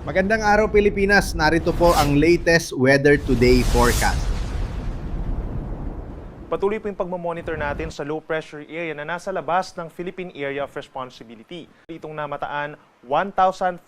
Magandang araw Pilipinas, narito po ang latest Weather Today forecast. Patuloy po yung pagmamonitor natin sa low pressure area na nasa labas ng Philippine Area of Responsibility. Itong namataan 1,505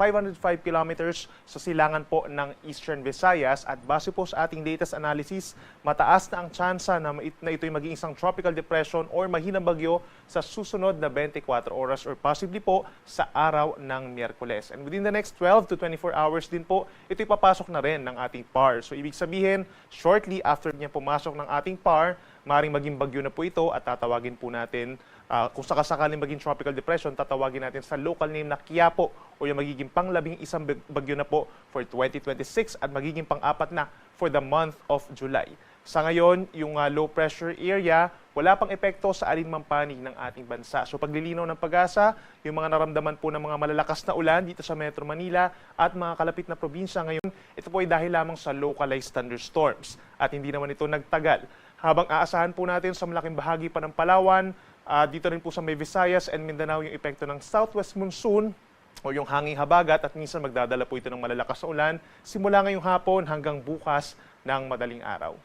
kilometers sa silangan po ng Eastern Visayas at base po sa ating latest analysis, mataas na ang tsansa na ito'y maging isang tropical depression or mahinang bagyo sa susunod na 24 oras or possibly po sa araw ng Miyerkules. And within the next 12 to 24 hours din po, ito'y papasok na rin ng ating PAR. So ibig sabihin, shortly after niya pumasok ng ating PAR, maaaring maging bagyo na po ito at tatawagin po natin, kung sakasakaling maging tropical depression, tatawagin natin sa local name na Quiapo o yung magiging pang-11 bagyo na po for 2026 at magiging pang-apat na for the month of July. Sa ngayon, yung low pressure area, wala pang epekto sa alinmang panig ng ating bansa. So paglilinaw ng pag-asa, yung mga naramdaman po ng mga malalakas na ulan dito sa Metro Manila at mga kalapit na probinsya ngayon, ito po ay dahil lamang sa localized thunderstorms at hindi naman ito nagtagal. Habang aasahan po natin sa malaking bahagi pa ng Palawan, dito rin po sa may Visayas and Mindanao yung epekto ng southwest monsoon o yung hanging habagat at minsan magdadala po ito ng malalakas na ulan simula ngayong hapon hanggang bukas ng madaling araw.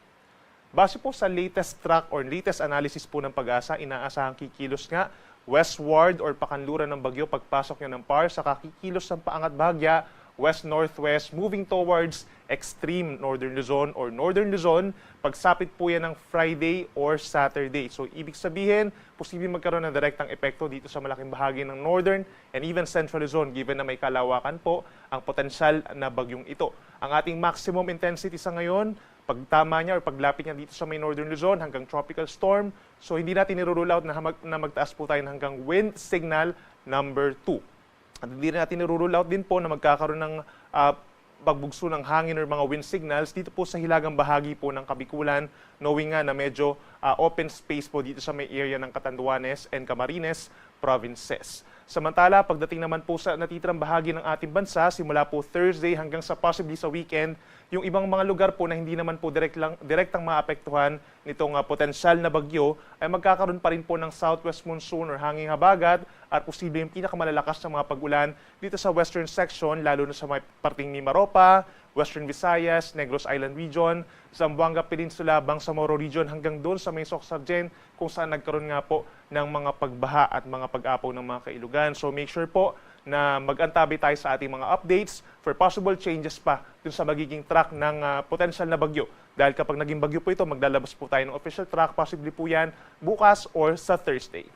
Base po sa latest track or latest analysis po ng pag-asa, inaasahang kikilos nga westward or pakanluran ng bagyo pagpasok niya ng PAR sa kikilos ng paangat bahagya west-northwest moving towards extreme northern Luzon or northern Luzon pagsapit po yan ng Friday or Saturday. So ibig sabihin, posibleng magkaroon ng direktang epekto dito sa malaking bahagi ng northern and even central Luzon given na may kalawakan po ang potensyal na bagyong ito. Ang ating maximum intensity sa ngayon, pagtama niya or paglapit niya dito sa may northern Luzon hanggang tropical storm, so hindi natin nirule out na magtaas po tayo hanggang wind signal number 2. At hindi rin natin nirule out din po na magkakaroon ng pagbugso ng hangin or mga wind signals dito po sa hilagang bahagi po ng Kabikulan, knowing nga na medyo open space po dito sa may area ng Catanduanes and Camarines provinces. Samantala, pagdating naman po sa natitirang bahagi ng ating bansa, simula po Thursday hanggang sa possibly sa weekend, yung ibang mga lugar po na hindi naman po direktang maapektuhan nitong potensyal na bagyo ay magkakaroon pa rin po ng southwest monsoon or hanging habagat at posible yung pinakamalalakas na mga pag-ulan dito sa western section, lalo na sa may parting Mimaropa, Western Visayas, Negros Island Region, Zamboanga Peninsula, Bangsamoro Region hanggang doon sa may Soc-Sargen kung saan nagkaroon nga po ng mga pagbaha at mga pag-apaw ng mga kailugan. So make sure po na mag-antabi tayo sa ating mga updates for possible changes pa dun sa magiging track ng potential na bagyo. Dahil kapag naging bagyo po ito, maglalabas po tayo ng official track, possibly po yan bukas or sa Thursday.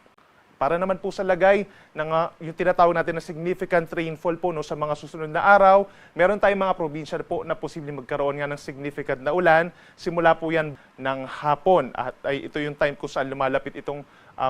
Para naman po sa lagay ng yung tinatawag natin na significant rainfall po sa mga susunod na araw, meron tayong mga probinsya po na posibleng magkaroon nga ng significant na ulan. Simula po yan ng hapon at ito yung time kung saan lumalapit itong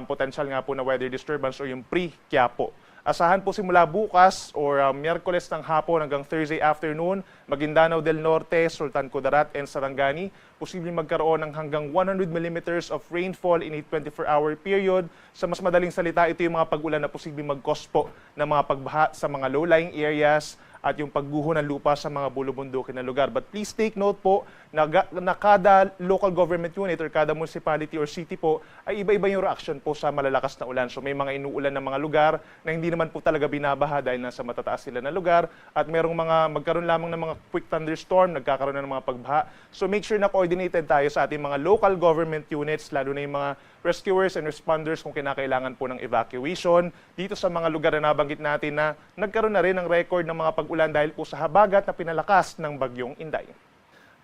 potential nga po na weather disturbance o yung pre-Quiapo. Asahan po simula bukas or Miyerkules ng hapon hanggang Thursday afternoon, Maguindanao del Norte, Sultan Kudarat, and Sarangani, posibleng magkaroon ng hanggang 100 millimeters of rainfall in a 24-hour period. Sa mas madaling salita, ito yung mga pag-ulan na posibleng mag-cause po ng mga pagbaha sa mga low-lying areas at yung pagguho ng lupa sa mga bulubundukin na lugar. But please take note po na kada local government unit or kada municipality or city po ay iba-iba yung reaction po sa malalakas na ulan. So may mga inuulan na mga lugar na hindi naman po talaga binabaha dahil nasa matataas sila na lugar at merong mga magkaroon lamang ng mga quick thunderstorm, nagkakaroon na ng mga pagbaha. So make sure na coordinated tayo sa ating mga local government units, lalo na yung mga rescuers and responders kung kinakailangan po ng evacuation dito sa mga lugar na nabanggit natin na nagkaroon na rin ng record ng mga pag-ulan dahil po sa habagat na pinalakas ng bagyong Inday.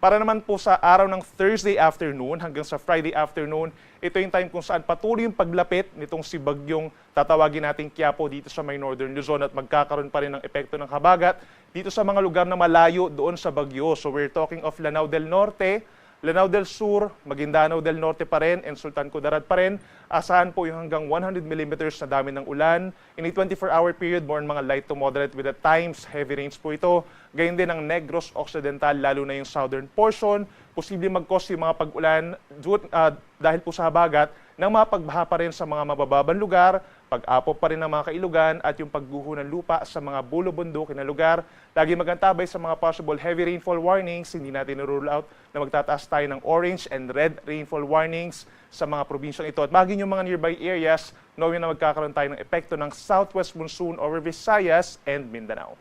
Para naman po sa araw ng Thursday afternoon hanggang sa Friday afternoon, ito yung time kung saan patuloy yung paglapit nitong si bagyong tatawagin nating Quiapo dito sa may northern Luzon at magkakaroon pa rin ng epekto ng habagat dito sa mga lugar na malayo doon sa bagyo. So we're talking of Lanao del Norte, Lanao del Sur, Maguindanao del Norte pa rin, and Sultan Kudarat pa rin. Asahan po yung hanggang 100 millimeters na dami ng ulan. In a 24-hour period, more mga light to moderate with at times, heavy rains po ito. Gayun din ang Negros Occidental, lalo na yung southern portion. Posible mag-cause yung mga pag-ulan dahil po sa habagat ng mga pagbaha pa rin sa mga mabababang lugar, pag-apo pa rin ng mga kailugan at yung pagguho ng lupa sa mga bulubundukin na lugar. Lagi magantabay sa mga possible heavy rainfall warnings. Hindi natin rule out na magtataas tayo ng orange and red rainfall warnings sa mga probinsyang ito. At maging yung mga nearby areas, knowing na magkakaroon tayo ng epekto ng southwest monsoon over Visayas and Mindanao.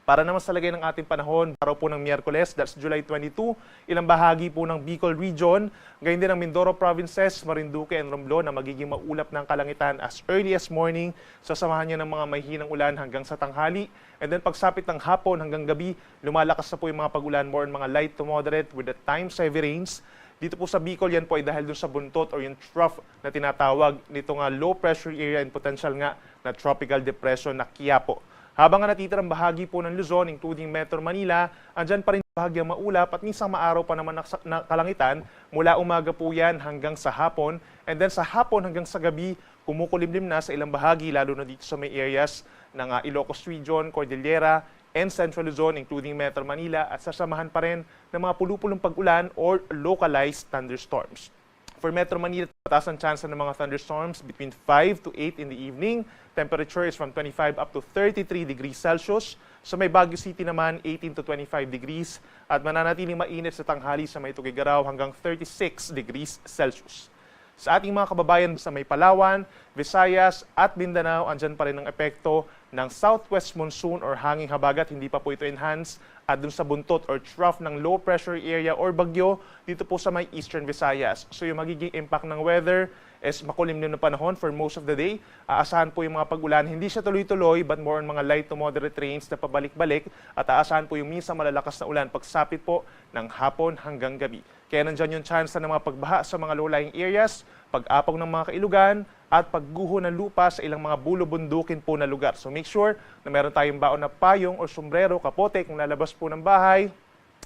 Para naman sa lagay ng ating panahon, araw po ng Miyerkules, that's July 22, ilang bahagi po ng Bicol Region, gayon din ang Mindoro Provinces, Marinduque and Romblon na magiging maulap ng kalangitan as early as morning, sasamahan niya ng mga mahihinang ulan hanggang sa tanghali. And then pagsapit ng hapon hanggang gabi, lumalakas na po yung mga pag-ulan, more on mga light to moderate with the times heavy rains. Dito po sa Bicol, yan po ay dahil dun sa buntot or yung trough na tinatawag nito nga low pressure area and potential nga na tropical depression na Quiapo. Habang nga natitirang bahagi po ng Luzon, including Metro Manila, andyan pa rin bahagyang maulap at minsan maaraw pa naman na kalangitan. Mula umaga po yan hanggang sa hapon. And then sa hapon hanggang sa gabi, kumukulimlim na sa ilang bahagi, lalo na dito sa may areas ng Ilocos Region, Cordillera, and Central Luzon, including Metro Manila, at sasamahan pa rin ng mga pulupulong pag-ulan or localized thunderstorms. For Metro Manila, mataas ang chance ng mga thunderstorms between 5 to 8 in the evening. Temperature is from 25 up to 33 degrees Celsius. Sa may Baguio City naman, 18 to 25 degrees. At mananatiling mainit sa tanghali sa may Tuguegarao hanggang 36 degrees Celsius. Sa ating mga kababayan sa may Palawan, Visayas at Mindanao, andyan pa rin ang epekto ng southwest monsoon or hanging habagat. Hindi pa po ito enhanced. At dun sa buntot or trough ng low pressure area or bagyo dito po sa may Eastern Visayas. So yung magiging impact ng weather is makulimlim na panahon for most of the day. Aasahan po yung mga pag-ulan. Hindi siya tuloy-tuloy but more on mga light to moderate rains na pabalik-balik. At aasahan po yung minsan malalakas na ulan pagsapit po ng hapon hanggang gabi. Kaya nandyan yung chance ng mga pagbaha sa mga low-lying areas, pag-apaw ng mga kailugan, at pagguho ng lupa sa ilang mga bulubundukin po na lugar. So make sure na meron tayong baon na payong o sombrero, kapote kung lalabas po ng bahay,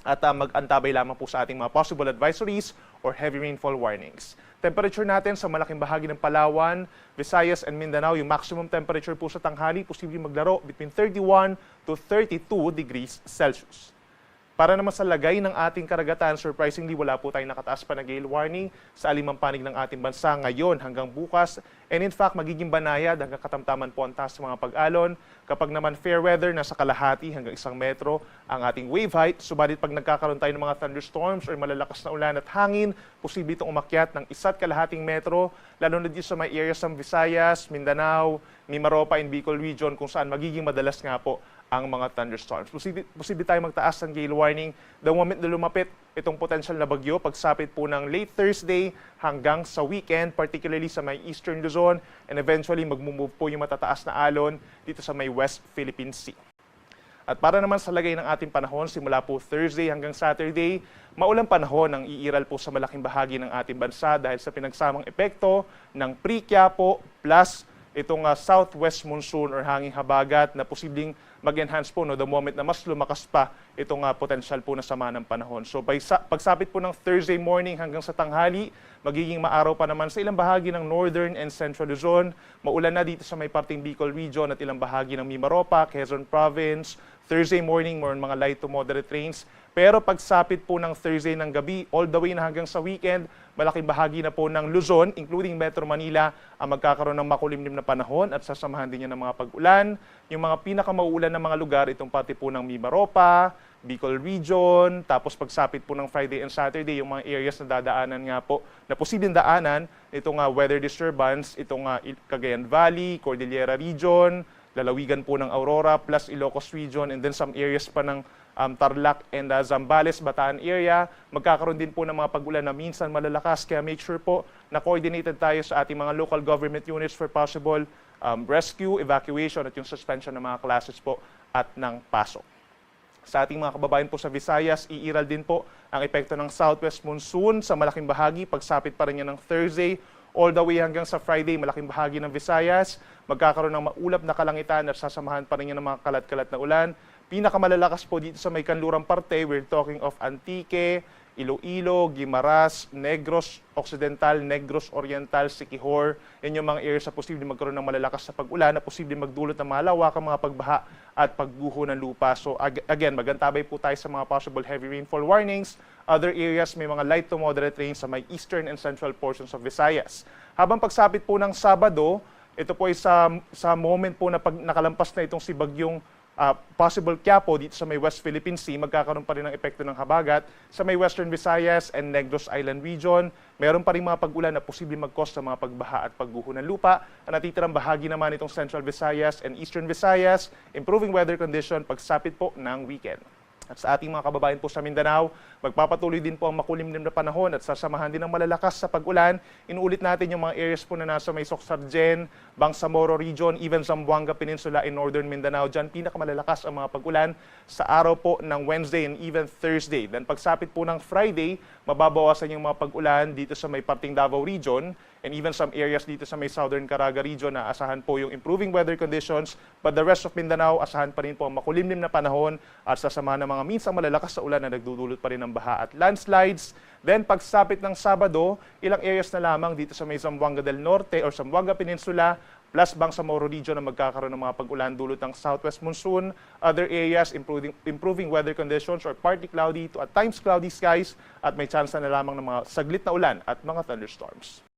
at mag-antabay lamang po sa ating mga possible advisories or heavy rainfall warnings. Temperature natin sa malaking bahagi ng Palawan, Visayas and Mindanao, yung maximum temperature po sa tanghali, posibleng maglaro between 31 to 32 degrees Celsius. Para naman sa lagay ng ating karagatan, surprisingly, wala po tayong nakataas pa na gale warning sa alimang panig ng ating bansa ngayon hanggang bukas. And in fact, magiging banayad hanggang katamtaman po ang taas ng mga pag-alon. Kapag naman fair weather, nasa kalahati hanggang 1 metro ang ating wave height. Subalit pag nagkakaroon tayo ng mga thunderstorms or malalakas na ulan at hangin, posible itong umakyat ng 1.5 metro, lalo na dito sa may areas ng Visayas, Mindanao, Mimaropa and Bicol Region kung saan magiging madalas nga po ang mga thunderstorms. Posible tayo magtaas ng gale warning the moment na lumapit itong potential na bagyo pagsapit po ng late Thursday hanggang sa weekend, particularly sa may Eastern Luzon, and eventually magmumove po yung matataas na alon dito sa may West Philippine Sea. At para naman sa lagay ng ating panahon, simula po Thursday hanggang Saturday, maulang panahon ang iiral po sa malaking bahagi ng ating bansa dahil sa pinagsamang epekto ng pre-Quiapo plus itong southwest monsoon or hanging habagat na posibleng mag-enhance po the moment na mas lumakas pa itong potential po na sama ng panahon. So pagsapit po ng Thursday morning hanggang sa tanghali, magiging maaraw pa naman sa ilang bahagi ng Northern and Central Luzon. Maulan na dito sa may parting Bicol Region at ilang bahagi ng Mimaropa, Quezon Province. Thursday morning, more on mga light to moderate rains. Pero pagsapit po ng Thursday ng gabi, all the way na hanggang sa weekend, malaking bahagi na po ng Luzon, including Metro Manila, ang magkakaroon ng makulimlim na panahon at sasamahan din niya ng mga pag-ulan. Yung mga pinakamauulan na mga lugar, itong pati po ng Mimaropa, Bicol Region, tapos pagsapit po ng Friday and Saturday, yung mga areas na dadaanan nga po, na posibleng daanan, itong weather disturbance, itong Cagayan Valley, Cordillera Region, lalawigan po ng Aurora plus Ilocos Region, and then some areas pa ng Tarlac and Zambales, Bataan area. Magkakaroon din po ng mga pag-ulan na minsan malalakas, kaya make sure po na coordinated tayo sa ating mga local government units for possible rescue, evacuation at yung suspension ng mga classes po at ng pasok. Sa ating mga kababayan po sa Visayas, iiral din po ang epekto ng southwest monsoon sa malaking bahagi. Pagsapit pa rin yan ng Thursday, all the way hanggang sa Friday, malaking bahagi ng Visayas. Magkakaroon ng maulap na kalangitan at sasamahan pa rin yan ng mga kalat-kalat na ulan. Pinakamalalakas po dito sa may kanlurang parte, we're talking of Antique, Iloilo, Guimaras, Negros Occidental, Negros Oriental, Siquijor. Yan yung mga areas na posibleng magkaroon ng malalakas na pag-ulan na posibleng magdulot ng malawakang mga pagbaha at pagguho ng lupa. So again, magantabay po tayo sa mga possible heavy rainfall warnings. Other areas may mga light to moderate rains sa may eastern and central portions of Visayas. Habang pagsapit po ng Sabado, ito po ay sa moment po na pag nakalampas na itong si Bagyong possible Quiapo dito sa may West Philippine Sea, magkakaroon pa rin ng epekto ng habagat. Sa may Western Visayas and Negros Island region, meron pa rin mga pag-ulan na posibleng mag-cause ng mga pagbaha at pagguho ng lupa. Ang natitirang bahagi naman itong Central Visayas and Eastern Visayas, improving weather condition pagsapit po ng weekend. At sa ating mga kababayan po sa Mindanao, magpapatuloy din po ang makulimlim na panahon at sasamahan din ng malalakas sa pag-ulan. Inuulit natin yung mga areas po na nasa may Socsargen, Bangsamoro region, even Zamboanga Peninsula in Northern Mindanao. Diyan pinakamalalakas ang mga pag-ulan sa araw po ng Wednesday and even Thursday. Then pagsapit po ng Friday, mababawasan yung mga pag-ulan dito sa may parting Davao region and even some areas dito sa may Southern Caraga region na asahan po yung improving weather conditions. But the rest of Mindanao, asahan pa rin po ang makulimlim na panahon at sasamahan ng mga minsang malalakas sa ulan na nagdudulot pa rin ng baha at landslides. Then pagsapit ng Sabado, ilang areas na lamang dito sa may Zamboanga del Norte or Zamboanga Peninsula plus Bangsamoro region na magkakaroon ng mga pag-ulan dulot ng southwest monsoon. Other areas, improving weather conditions or partly cloudy to at times cloudy skies at may chance na lamang ng mga saglit na ulan at mga thunderstorms.